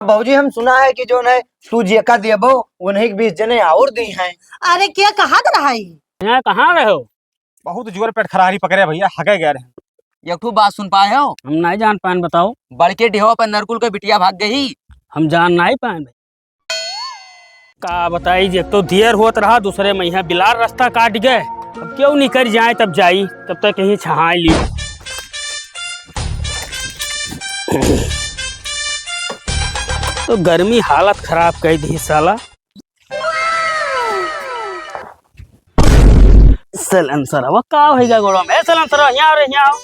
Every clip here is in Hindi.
बाबूजी हम सुना है कि जो है तू जेका देबो उन्हीं के 20 जने और दी हैं। अरे क्या कहा रहा है? यहाँ कहाँ रहे हो? बहुत जोर पेट खरारी पकड़े भैया, हगे गए रहे। एक ठो बात सुन पाए हो? हम नहीं जान पाए, बताओ। बड़के ढेवा पर नरकुल के बिटिया भाग गई। हम जान नहीं पाए भाई। का बताई, एक तो देर होत रहा, दूसरे में यहाँ बिलार रास्ता काट गए। अब क्यों निकल जाए, तब जाई, तब तक कहीं छहा ली। तो गर्मी हालत खराब कर दी साला। सलेंसर अब का होएगा गोड़ो में? सलेंसर यहाँ आओ रे, यहाँ आओ।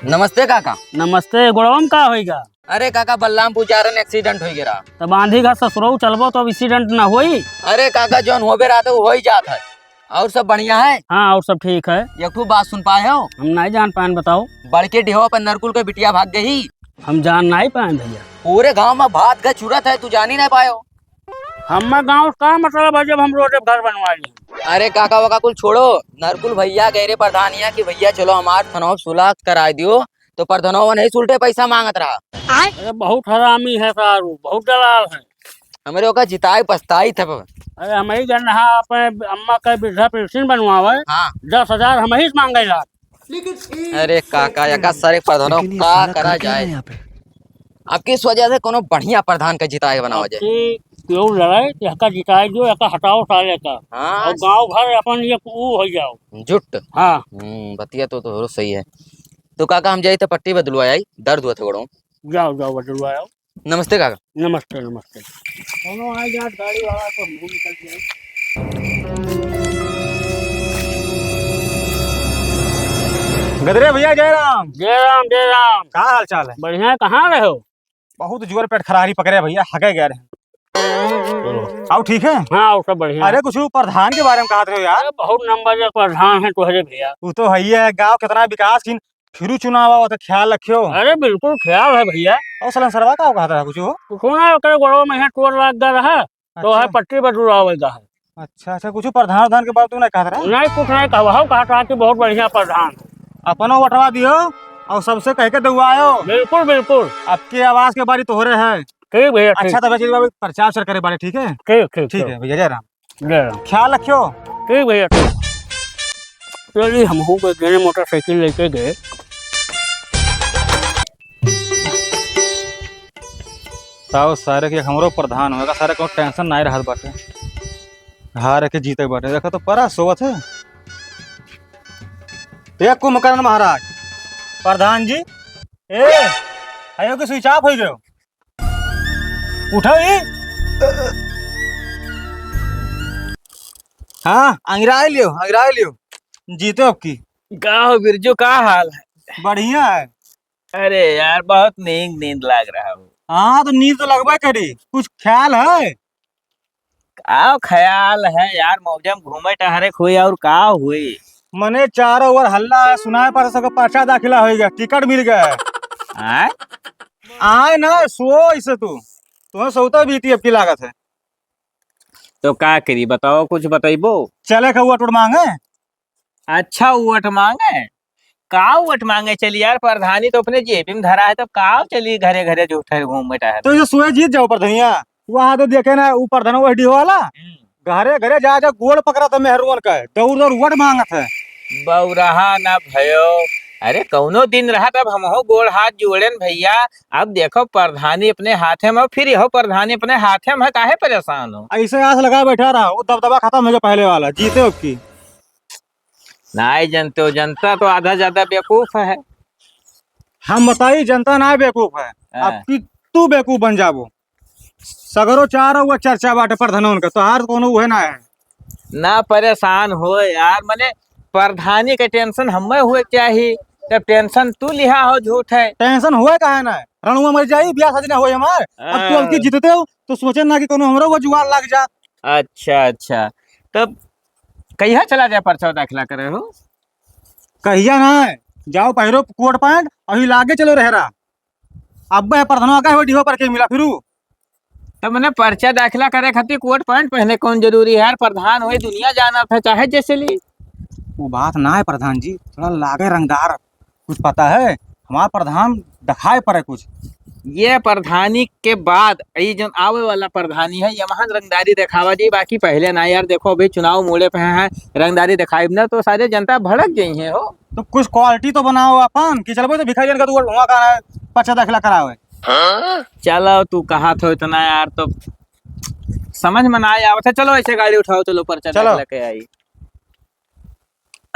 नमस्ते काका। नमस्ते। गोड़ो में का होएगा? अरे काका बलराम पुजारन एक्सीडेंट हो गया। तब आंधी का ससुरो चलबो तो एक्सीडेंट ना होई। अरे काका जोन होबे रहा तो हो ही जाता है। और सब बढ़िया है? हाँ और सब ठीक है। एक ठो बात सुन पाए हो? हम नहीं जान पाए, बताओ। बड़के ढेवा पर नरकुल के बिटिया भाग गई। हम जान नहीं पाए भैया। पूरे गांव में भात का चूरत है, तू जान ही नहीं पायो। हमारे गाँव का मतलब है जब हम रोड घर बनवा लिए। अरे काका वका कुल छोड़ो, नरकुल भैया गहरे प्रधानिया कि भैया चलो हमार थनौ सुलह करा दियो, तो प्रधानवा नहीं सुलटे पैसा मांगत रहा। अरे बहुत हरामी है सारू, बहुत दलाल है। हमरे ओका जिताई पछताई था। अरे हम ही जन अपने अम्मा का वृद्धा पेंशन बनवावे। हाँ 10,000 हम ही मांगे ला। अरे काका यका सारे प्रधानों का करा जाए। अब किस वजह से कोनो बढ़िया प्रधान का जिताए बनावा जाए। क्यों लड़ाई यका जिताए जो यका हटाओ साले का। हाँ और गांव भर अपन ये हो जाओ जुट। हाँ बतिया तो सही है। तो काका हम जाई तो पट्टी बदलवाई आई, दर्द हुआ थोड़ा। जाओ जाओ बदलवाओ। नमस्ते काका। नमस्ते नमस्ते। दोनों आ जा, गाड़ी वाला तो हम निकल जाए। गदरे भैया जय राम। जय राम जय राम। का हाल चाल है? बढ़िया। कहाँ रहे हो? बहुत जोर पेट खरारी पकड़े भैया, हगे गए रहे। आओ ठीक है। हाँ और सब बढ़िया। अरे कुछ प्रधान के बारे में कहा रहे हो यार? अरे बहुत नंबर के प्रधान है तुम्हारे भैया। तू तो है गाँव कितना विकास की फिर चुनाव आओ तो ख्याल रखियो। अरे बिल्कुल ख्याल है भैया। और सलन सरवा का कहा था कुछ हो? सुना करे गोड़ो में यहाँ टोल लाग गया रहा, तो है पट्टी बदलवाएगा है। अच्छा कुछ प्रधान के बारे में नहीं कहा था? नहीं कुछ नहीं कहा कि बहुत बढ़िया प्रधान। अपनो बटवा दियो और सबसे कह के दउआयो। बिल्कुल बिल्कुल। आपके आवाज के बारी तोहरे है। ठीक भैया ठीक। अच्छा तो प्रचार सर करे बारे, ठीक है? ठीक ठीक ठीक है भैया जय राम। जय राम। ख्याल रखियो। ठीक भैया ठीक। चलिए हम गए मोटरसाइकिल लेके गए। ताऊ सारे के हमरो प्रधान होगा, सारे को टेंशन नहीं रहत बाटे। हार के जीते बाटे, देखो तो परा सोवत है। एक कुंभकर्ण महाराज प्रधान जी ए आयो के स्विच ऑफ हो गयो। उठो ही। हाँ अंगिरा लियो जीते अब की। का हो बिरजू, का हाल है? बढ़िया है। अरे यार बहुत नींद लाग रहा हो। हाँ तो नींद तो लगवा करी, कुछ ख्याल है? का ख्याल है यार, मौजम घूमे टहरे हुई और का हुई। मने चारों ओर हल्ला है, सुनाए पर सबका पर्चा दाखिला हो गया, टिकट मिल गया। आय आए ना सो इसे तुम्हें सोता बीती अब की लागत है। तो का करी बताओ, कुछ बताइबो। चले का वोट मांगे। अच्छा वोट मांगे? का वोट मांगे? चली यार, प्रधानी तो अपने जेबी में धरा है, तो का चली घरे घरे जो उठे घूमे टहरे। तो ये सोए जीत जाओ प्रधनिया। वहां तो देखे ना ऊपर धनो वही वाला घरे घरे जा गोड़ पकड़ा था मेहरुअन का, दौड़ दौड़ वोट मांगत है। बौरहा ना भयो। अरे कौनो दिन रहा तब हम हो गोड़ हाथ जोड़े भैया। अब देखो प्रधानी अपने हाथे में, फिर यहो प्रधानी अपने हाथे में, काहे परेशान हो? ऐसे आस लगा बैठा रहा, वो दबदबा खत्म हो गया पहले वाला, जीते अब की। नहीं जनते हो, जनता तो आधा ज्यादा बेवकूफ है। हम बताई जनता ना बेवकूफ है, अब की तू बेवकूफ बन जाबो। सगरो चारों वो चर्चा बाटे प्रधानों का, तो हार कोनो हुए ना है। ना परेशान हो यार, मने प्रधानी के टेंशन हमें हुए चाहिए, तब टेंशन तू लिहा हो, झूठ है। टेंशन हुए काहे ना? रणुआ मर जाई, ब्याह शादी ना होए हमार। अब तू अब की जीतते हो तो सोचे ना कि कोनो हमरो वो जुगाड़ लग जा। अच्छा तब कहिया चला जाए पर्चा दाखिला करे हो? कहिया ना जाओ पहिरो कोट पैंट अभी लागे चलो रहरा। अब प्रधानवा का हो पर के मिला फिरू। तब मैंने पर्चा दाखिला करे खातिर कोट पैंट पहने कौन जरूरी है यार? प्रधान हुए दुनिया जाना था, चाहे जैसे ली। वो बात ना है प्रधान जी, थोड़ा लागे रंगदार, कुछ पता है? हमार प्रधान दिखाए पड़े कुछ। ये प्रधानी के बाद ये जो आवे वाला प्रधानी है यहाँ रंगदारी दिखावा जी, बाकी पहले ना यार। देखो अभी चुनाव मोड़े पे हैं, रंगदारी दिखाई ना तो सारे जनता भड़क गई है हो। तो कुछ क्वालिटी तो बनाओ अपन कि चलो तो भिखारी जन का तू वहाँ का पर्चा दाखिला करावे। चलो तू कहा तो इतना यार, तो समझ में ना आया था। चलो ऐसे गाड़ी उठाओ, चलो पर्चा चलो। लेके आई।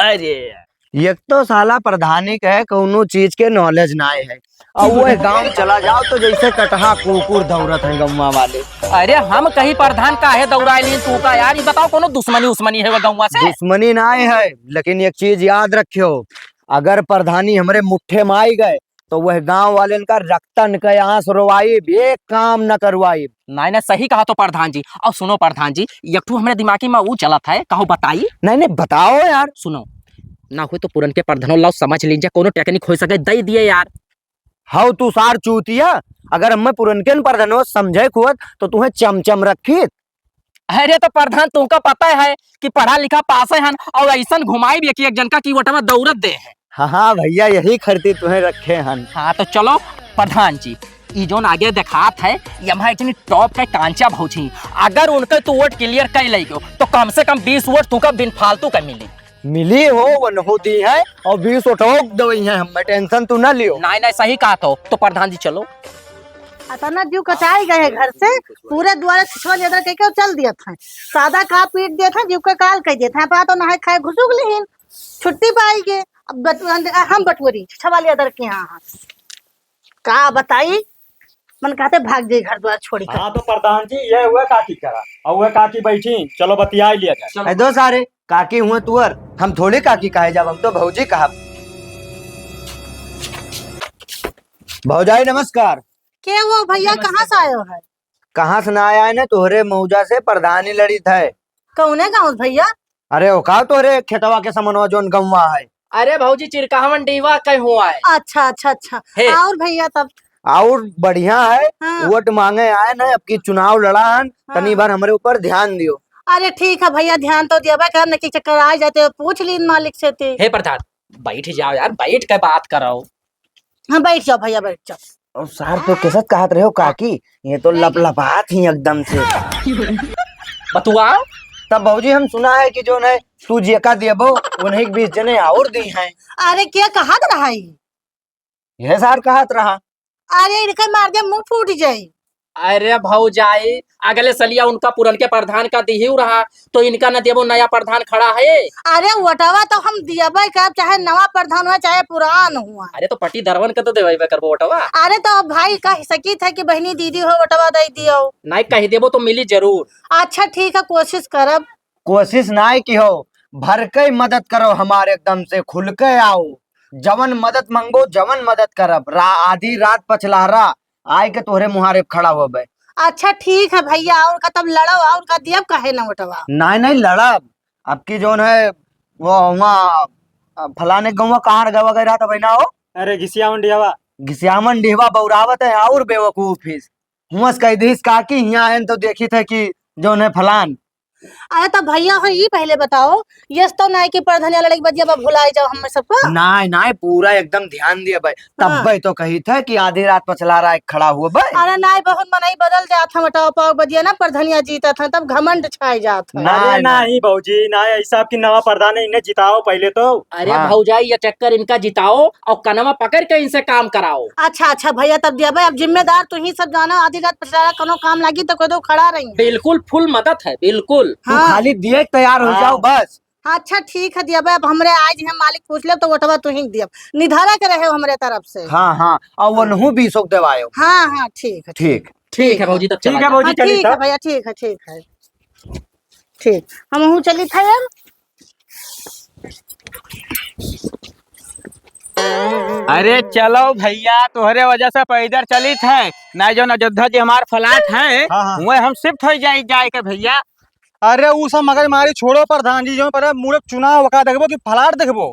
अरे एक तो साला प्रधानी है कौनो चीज के नॉलेज ना है, और वो गांव चला जाओ तो जैसे कटहा कुकुर दौड़त है गम्मा वाले। अरे हम कहीं प्रधान का है दौड़ाई तू का यार, ये बताओ कोनो दुश्मनी उस्मनी है वो गाँव से? दुश्मनी ना है, लेकिन एक चीज याद रखियो, अगर प्रधानी हमारे मुट्ठे में आई गए तो वह गांव वाले का रक्तन के आंस रोवाई, एक काम न करवाई। नहीं सही कहा तो प्रधान जी। और सुनो प्रधान जी, एक ठू हमारे दिमागी में वो चला था, कहो बताइए। नहीं बताओ यार। सुनो ना हो तो पुरन के प्रधानों लाओ, समझ लीजिए कोनो टेक्निक हो सके दे दिए यार। हाउ तू सार चूतिया, अगर हमें पुरनके प्रधानो समझे खुद तो तुम्हें चमचम रखी। अरे तो प्रधान तुमका पता है कि पढ़ा लिखा पास है और ऐसा घुमाई भी कि एक जन का की वोटवा दौड़त दे है। हाँ भैया, यही खर्ची तुम्हें रखे हन। हाँ तो चलो प्रधान जी, ये जोन आगे दिखात है यहाँ इतनी टॉप का कांचा भौजी, अगर उनके तू वोट क्लियर कर ले तो कम से कम 20 वोट तुमका बिन फालतू का मिली हो वन होती है, और 20 उठोक दवाई है, हमें टेंशन तू ना लियो। नहीं सही कहा तो प्रधान जी चलो। अतना जीव कचाई गए घर से, पूरे द्वारे छिछवा लेदर के चल दिया था, सादा खा पीट दिया था, जीव का काल कह दिया था, पा तो नहाए खाए घुसुक लेहिन, छुट्टी पाई के अब हम बटवरी छिछवा लेदर के यहाँ का बताई, मन कहते भाग जाए घर द्वार छोड़ी कर। हाँ तो प्रधान जी ये हुआ काकी करा, और वह काकी बैठी, चलो बतिया लिया जाए। दो सारे काकी हुए तुअर, हम थोड़ी काकी कहे जब, हम तो भौजी कहा। भौजाई नमस्कार। के वो भैया कहाँ से आयो है? कहाँ से ना आया है ना, तोहरे मौजा से प्रधानी लड़ी था। कौने गाँव भैया? अरे ओ का तोहरे खेतवा के समनवा जोन गौवा है। अरे भौजी चिरकावन डीवा कहीं हुआ है। अच्छा अच्छा अच्छा। और भैया तब और बढ़िया है। हाँ। वोट मांगे आए ना, अब की चुनाव लड़ा हन, तनी बार हमारे ऊपर ध्यान दियो। अरे ठीक है भैया, ध्यान तो दिया करने के चक्कर आ जाते हो, पूछ ली मालिक से थे। हे प्रधान बैठ जाओ यार, बैठ के बात करो। हाँ बैठ जाओ भैया, बैठ जाओ। और सार तो कैसे कहत रहे हो काकी, ये तो लपलपात ही एकदम से। बतुआ तब भौजी हम सुना है कि जो है तू जेका देबो उन्हें 20 जने और दी हैं। अरे क्या कहा रहा है? यह सार कहत रहा। अरे इनका मार दे मुंह फूट जाये। अरे भौजाई अगले सलिया उनका पुरन के प्रधान का दिही रहा, तो इनका न देवो नया प्रधान खड़ा है। अरे वटवा तो हम दियाबे का, चाहे नवा प्रधान हुआ चाहे पुरान हुआ। अरे तो पट्टी दरवन के तो देवे करबो वटवा। अरे तो भाई का सकी था कि बहनी दीदी हो वटवा दे दियो। नहीं कह देबो तो मिली जरूर। अच्छा ठीक है, कोशिश करब। कोशिश ना की हो, भर के मदद करो हमारे, एकदम से खुल के आओ, जवन मदद मंगो जवन मदद करब। आधी रात पछलारा आय के तोहरे मुहारे खड़ा हो बे। अच्छा ठीक है भैया, और का तब लड़ो, और का दियब काहे ना वटवा। नहीं लड़ब। अब की जोन है वो वहाँ फलाने गाँव कहाँ गवा गया था बहना हो। अरे घिसियामन डिहवा बौरावत है और बेवकूफिस हुमस कह दीस काकी यहाँ आए तो देखी थे कि जोन है फलान। अरे तो भैया हो ये पहले बताओ, यस तो नहीं कि प्रधान लड़के बजिया भुलाई जाओ हम सबको। नहीं पूरा एकदम ध्यान दिए भाई, तब भाई तो कही था कि आधी रात पचला रहा है खड़ा हुआ भाई। अरे नहीं बहुत मनाई बदल जाता मटाओ पाओ बजिया ना, प्रधानिया जीता था तब घमंड छाई जाता। अरे नहीं भौजी ना, ऐसा आपकी नवा प्रधान है, इन्हें जिताओ पहले तो। अरे हाँ। भौजाई ये चक्कर इनका जिताओ और कनमा पकड़ के इनसे काम कराओ। अच्छा भैया तब दिया भाई, अब जिम्मेदार तू ही सब जाना, आधी रात पछला कोनो काम लगी तो कोई खड़ा रही। बिल्कुल फुल मदद है बिल्कुल। तू खाली दिए तैयार हो जाओ बस। अच्छा ठीक है दिया भाई, अब हमरे आज हम मालिक पूछ ले तो वटवा तू ही दिया, निधारा के रहे हो हमरे तरफ से। हाँ और वो नहु 20 देवायो। हाँ ठीक है ठीक है भौजी, तब ठीक है चला भौजी, चली ठीक है भैया, ठीक है ठीक। हम हूँ चली था यार। अरे चलो भैया, तोहरे वजह से पैदल चली थे ना, जो अयोध्या जी हमार फ्लैट है हाँ। वह हम शिफ्ट हो जाए के भैया। अरे वो सब मगर मारी छोड़ो प्रधान जी, जो पर मुड़े चुनाव का देखबो कि फलाट देखबो।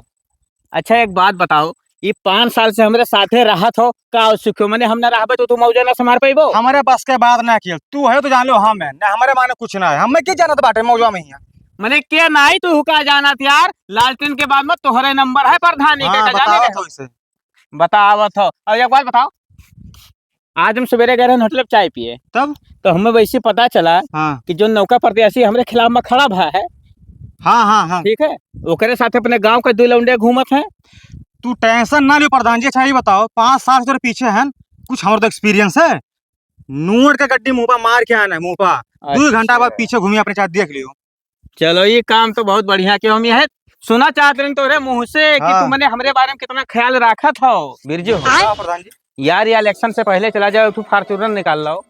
अच्छा एक बात बताओ, ये 5 साल से हमारे साथे रहत हो का सुखो मने हम ना रहबे तो तू मौजा ना संभाल पैबो। हमारे बस के बात ना किया, तू है तो जान लो हम है ना, हमारे माने कुछ ना है, हमें क्या जानत बाटे मौजवा में ही। मने क्या नहीं तू हुका जाना यार, लालटेन के बाद में तोहरे नंबर है प्रधानी के हाँ, जाने बताओ के। तो इसे। बतावत हो। और एक बात बताओ, आज हम सवेरे गए रहे होटल पे चाय पिए, तब तो हमें वैसे पता चला हाँ कि जो नौका प्रत्याशी हमरे खिलाफ में खड़ा भा है, हाँ हाँ हाँ ठीक है, ओकरे साथ अपने गांव के 2 लौंडे घूमत हैं। तू टेंशन ना लियो प्रधान जी। अच्छा ये बताओ, 5 साल से तेरे पीछे हैं, कुछ हमारे तो एक्सपीरियंस है। नूट के गड्डी मुंह पर मार के आना है, मुंह पर 2 घंटा बाद पीछे घूमी अपने साथ देख लियो। चलो ये काम तो बहुत बढ़िया कि हम यह सुना चाहते रहे तोरे मुंह से कि हाँ। तुमने हमरे बारे में कितना ख्याल रखा था बिरजू। हाँ प्रधान जी, यार ये इलेक्शन से पहले चला जाओ, तू फार्चूनर निकाल लो।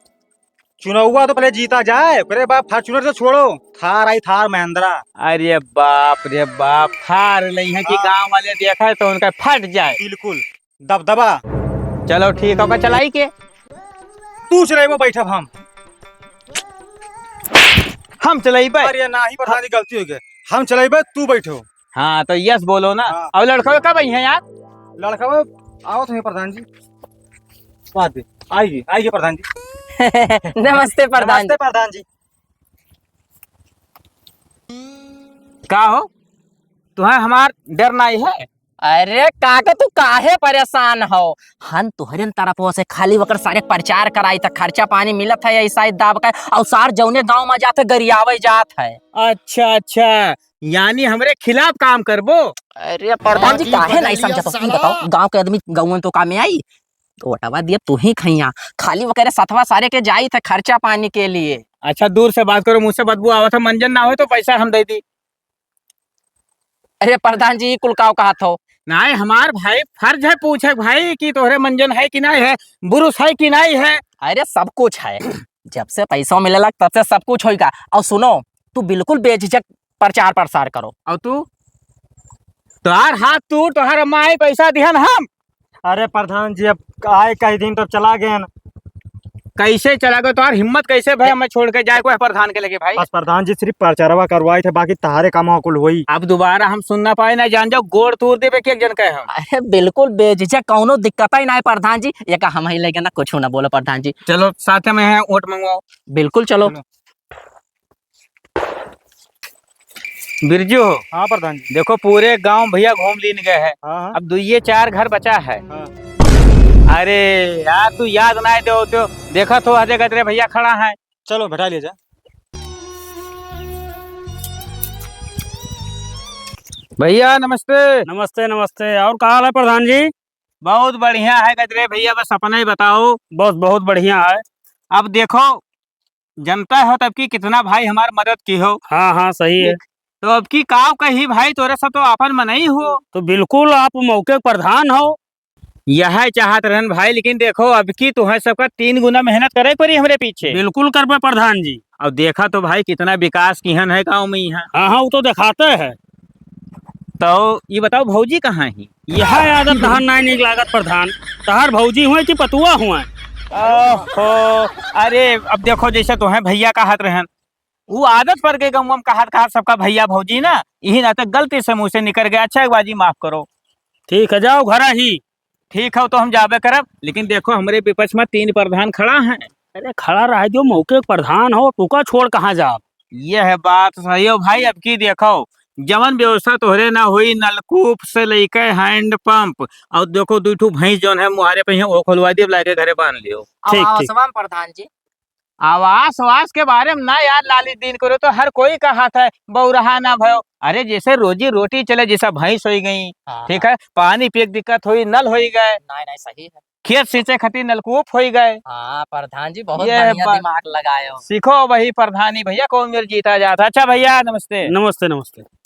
चुनाव तो पहले जीता जाए, फिर बाप फॉर्च्यूनर से छोड़ो, थार आई, थार महिंद्रा। अरे बाप रे बाप, थार नहीं है कि हाँ। गांव वाले देखा है तो उनका फट जाए। बिल्कुल दबदबा। चलो ठीक है, चलाई के तू चले वो बैठब हम चलाई। अरे ना ही प्रधान जी, गलती हो गई। हम चलेबे, तू बैठो। हाँ तो यस बोलो ना। हाँ। और लड़का कब आई है यार? लड़का वो आओ तुम्हें प्रधान जी, बात दे। आइए आइए प्रधान जी। नमस्ते प्रधान नमस्ते प्रधान जी। का हो, तुम्हें हमार डर नहीं है? अरे काका तू काहे परेशान हो? हम तुहरे तरफ से खाली वकर सारे प्रचार कराई त खर्चा पानी मिलत है ऐसा ही दाब का, और सार जौने गांव में जाते गरियावे जात है। अच्छा अच्छा, यानी हमरे खिलाफ काम करबो? अरे प्रधान जी काहे नहीं समझत हो? ई बताओ, गांव के आदमी गौवन तो काम में आई तो वटवा दिया तू ही खैया, खाली वकरे सतवा सारे के जाई थे खर्चा पानी के लिए। अच्छा दूर से बात करो, मुझसे बदबू आवत है, मंजन ना हो तो पैसा हम दे दी। अरे प्रधान जी कुलकाव कहा थो? नहीं, हमार भाई फर्ज है पूछे भाई कि तोहरे मंजन है कि नहीं है, बुरुस है कि नहीं है। अरे सब कुछ है, जब से पैसा मिलेला तब से सब कुछ होगा। और सुनो, तू बिल्कुल बेझिझक प्रचार प्रसार करो। और तू तोहार हाथ तू तोहार अम्मा ही पैसा दिहन हम। अरे प्रधान जी, अब आए कई दिन तो चला गए न। कैसे चला गया? तोहार हिम्मत कैसे भाई हमें छोड़ के जाए कोई प्रधान के लगे भाई? बस प्रधान जी सिर्फ प्रचारवा करवाए थे, बाकी तहारे काम कुल हुई। अब दोबारा हम सुन ना पाए ना, जान जाओ गोड़ तोड़ देवे के एक जन कहे हम। अरे बिल्कुल बेझिझक, कौनो दिक्कत ही नहीं प्रधान जी। ये का हम ही लेके ना कुछ ना बोलो प्रधान जी। चलो साथ में है, वोट मंगवाओ। बिल्कुल चलो। बिरजू, हाँ प्रधान जी। देखो पूरे गांव भैया घूम लीन गए हैं, हाँ हाँ अब 2-4 घर बचा है। हाँ। अरे यार तू याद ना दो तो देखा तो हजे गजरे भैया खड़ा है। चलो बैठा लिया जा। भैया नमस्ते। नमस्ते नमस्ते। और कहा हाल है प्रधान जी? बहुत बढ़िया है गजरे भैया, बस अपना ही बताओ। बस बहुत बढ़िया है। अब देखो, जनता हो तब की कितना भाई हमार मदद की हो, हाँ हाँ सही है। तो अब की काव कही भाई तोरे सब तो अपन मन ही हो। तो बिल्कुल आप मौके के प्रधान हो। यह चाहत रहन भाई, लेकिन देखो अब की तुम्हें सबका 3 गुना मेहनत करे पड़ी हमरे पीछे। बिल्कुल कर पे प्रधान जी। अब देखा तो भाई कितना विकास किहन है गाँव में यहाँ। हाँ हाँ वो तो दिखाते हैं। तो ये बताओ भौजी कहाँ है? यह आदत धान नहीं निक लागत प्रधान। तहार भौजी हुए कि पतुआ हुए? ओहो, अरे अब देखो जैसे तुम्हें भैया का हाथ रहन, वो आदत पर गए गाँव का हाथ सबका भैया भौजी ना, यही नाते गलती से मुँह से निकल गया। अच्छा एक बाजी माफ करो। ठीक है, जाओ घर ही। ठीक है तो हम जाबे करब, लेकिन देखो हमारे विपक्ष में 3 प्रधान खड़ा हैं। अरे खड़ा रह जो, मौके के प्रधान हो, तुका छोड़ कहाँ जा? यह है बात सही हो भाई। अब की देखो जवन व्यवस्था तोहरे ना हुई, नलकूप से लेके हैंड पंप, और देखो 2 भैंस जो है मुहारे पे है वो खुलवा दिए, लाके घरे बांध लियो। ठीक, आवासवाम प्रधान जी। आवास वास के बारे में ना यार लाली दिन करो तो हर कोई का हाथ है, बहु ना भयो। अरे जैसे रोजी रोटी चले, जैसा भैंस हो गई, ठीक है, पानी पिए दिक्कत हुई, नल हो गए, नहीं नहीं सही है। खेत सिंचे खातिर नलकूप हो गए। हाँ प्रधान जी बहुत ये बढ़िया बात- दिमाग लगाए हो। सीखो वही प्रधानी भैया, कौन मेरे जीता जाता। अच्छा भैया नमस्ते। नमस्ते नमस्ते।